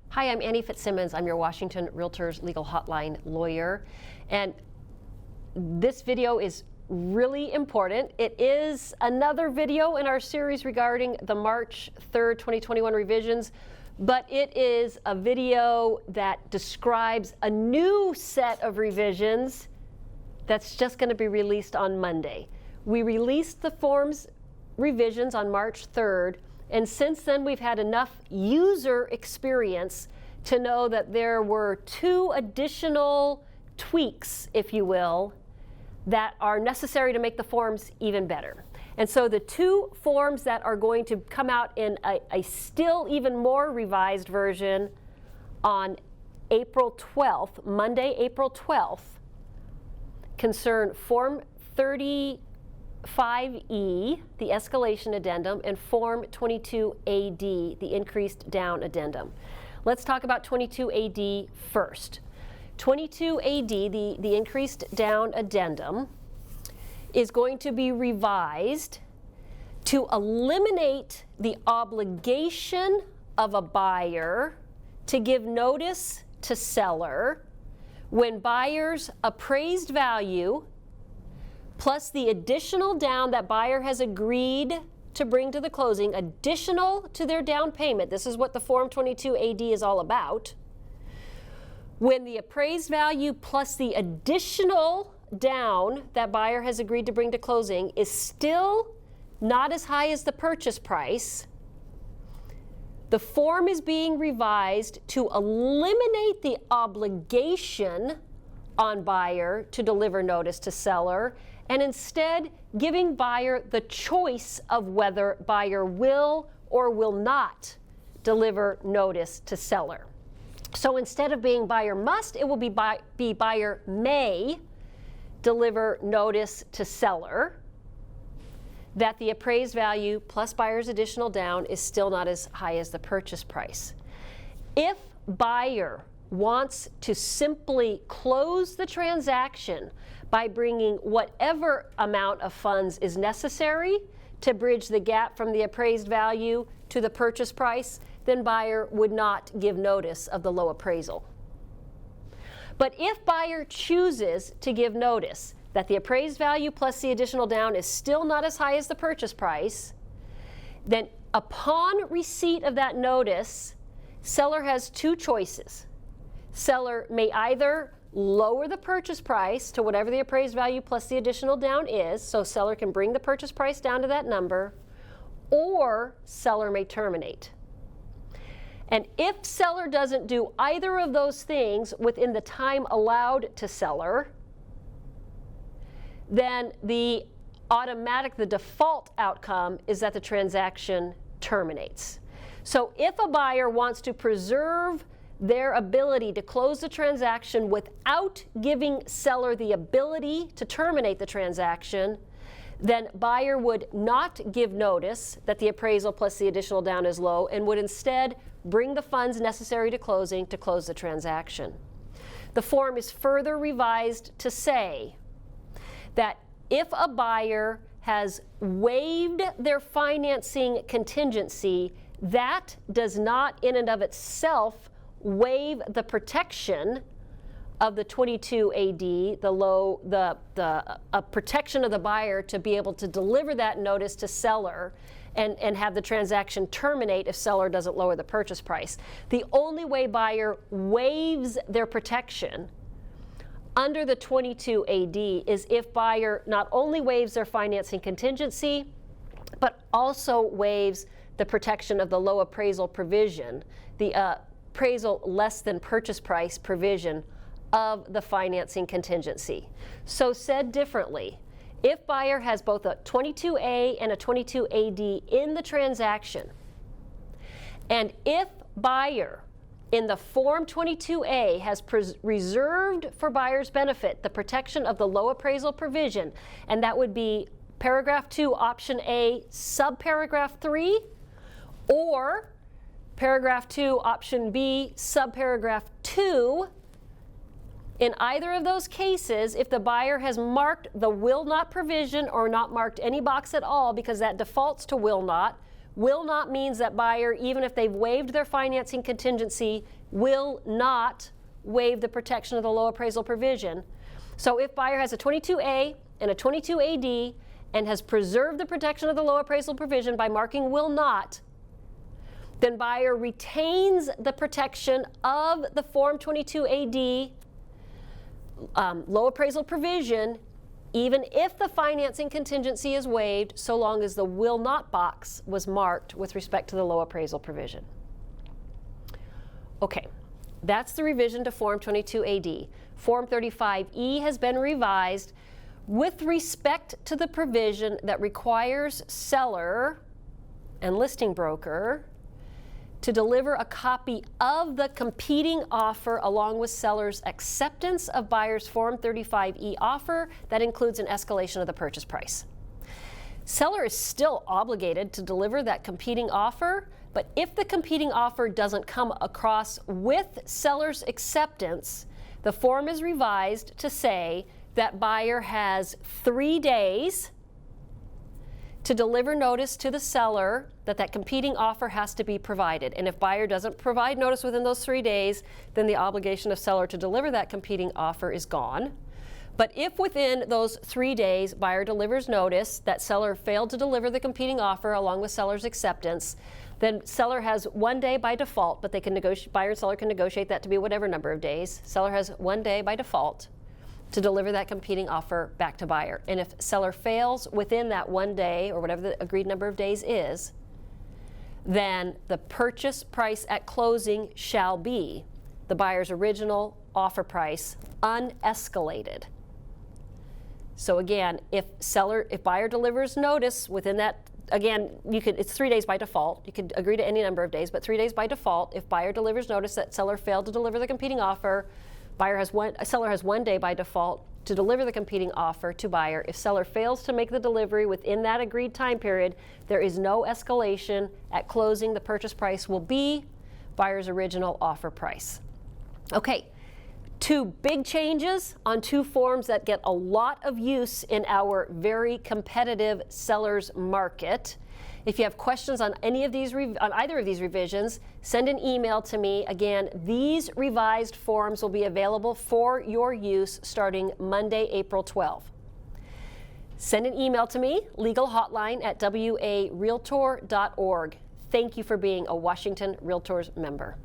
Hi, I'm Annie Fitzsimmons. I'm your Washington REALTORS legal hotline lawyer. And this video is really important. It is another video in our series regarding the March 3rd, 2021 revisions, but it is a video that describes a new set of revisions that's just going to be released on Monday. We released the forms revisions on March 3rd, and since then we've had enough user experience to know that there were two additional tweaks, if you will, that are necessary to make the forms even better. And so the two forms that are going to come out in a still even more revised version on April 12th, Monday, April 12th, concern Form 35E, the escalation addendum, and Form 22AD, the increased down addendum. Let's talk about 22AD first. 22AD, the increased down addendum, is going to be revised to eliminate the obligation of a buyer to give notice to seller when buyer's appraised value plus the additional down that buyer has agreed to bring to the closing, additional to their down payment. This is what the Form 22AD is all about. When the appraised value plus the additional down that buyer has agreed to bring to closing is still not as high as the purchase price, the form is being revised to eliminate the obligation on buyer to deliver notice to seller, and instead giving buyer the choice of whether buyer will or will not deliver notice to seller. So instead of being buyer must, it will be buyer may deliver notice to seller that the appraised value plus buyer's additional down is still not as high as the purchase price. If buyer wants to simply close the transaction by bringing whatever amount of funds is necessary to bridge the gap from the appraised value to the purchase price, then buyer would not give notice of the low appraisal. But if buyer chooses to give notice that the appraised value plus the additional down is still not as high as the purchase price, then upon receipt of that notice, seller has two choices. Seller may either lower the purchase price to whatever the appraised value plus the additional down is, so seller can bring the purchase price down to that number, or seller may terminate. And if seller doesn't do either of those things within the time allowed to seller, then the default outcome is that the transaction terminates. So if a buyer wants to preserve their ability to close the transaction without giving seller the ability to terminate the transaction, then buyer would not give notice that the appraisal plus the additional down is low and would instead bring the funds necessary to closing to close the transaction. The form is further revised to say that if a buyer has waived their financing contingency, that does not in and of itself waive the protection of the 22AD, the protection of the buyer to be able to deliver that notice to seller and have the transaction terminate if seller doesn't lower the purchase price. The only way buyer waives their protection under the 22AD is if buyer not only waives their financing contingency, but also waives the protection of the low appraisal provision, the appraisal less than purchase price provision of the financing contingency. So said differently, if buyer has both a 22A and a 22AD in the transaction, and if buyer in the Form 22A has reserved for buyer's benefit the protection of the low appraisal provision, and that would be paragraph 2, option A, subparagraph 3, or paragraph 2, option B, subparagraph 2, in either of those cases, if the buyer has marked the will not provision or not marked any box at all because that defaults to will not, Will not means that buyer, even if they've waived their financing contingency, will not waive the protection of the low appraisal provision. So if buyer has a 22A and a 22AD and has preserved the protection of the low appraisal provision by marking will not, then buyer retains the protection of the Form 22AD low appraisal provision, even if the financing contingency is waived, so long as the will not box was marked with respect to the low appraisal provision. Okay, that's the revision to Form 22AD. Form 35E has been revised with respect to the provision that requires seller and listing broker to deliver a copy of the competing offer along with seller's acceptance of buyer's Form 35E offer that includes an escalation of the purchase price. Seller is still obligated to deliver that competing offer, but if the competing offer doesn't come across with seller's acceptance, the form is revised to say that buyer has 3 days to deliver notice to the seller that that competing offer has to be provided. And if buyer doesn't provide notice within those 3 days, then the obligation of seller to deliver that competing offer is gone. But if within those 3 days buyer delivers notice that seller failed to deliver the competing offer along with seller's acceptance, then seller has 1 day by default, but they can negotiate, buyer and seller can negotiate that to be whatever number of days. Seller has 1 day by default to deliver that competing offer back to buyer. And if seller fails within that 1 day or whatever the agreed number of days is, then the purchase price at closing shall be the buyer's original offer price unescalated. So again, if buyer delivers notice within that, again, it's 3 days by default. You could agree to any number of days, but 3 days by default. If buyer delivers notice that seller failed to deliver the competing offer, seller has 1 day by default to deliver the competing offer to buyer. If seller fails to make the delivery within that agreed time period, there is no escalation. At closing, the purchase price will be buyer's original offer price. Okay, 2 big changes on 2 forms that get a lot of use in our very competitive sellers market. If you have questions on any of these, on either of these revisions, send an email to me. Again, these revised forms will be available for your use starting Monday, April 12. Send an email to me, legalhotline@warealtor.org. Thank you for being a Washington REALTORS member.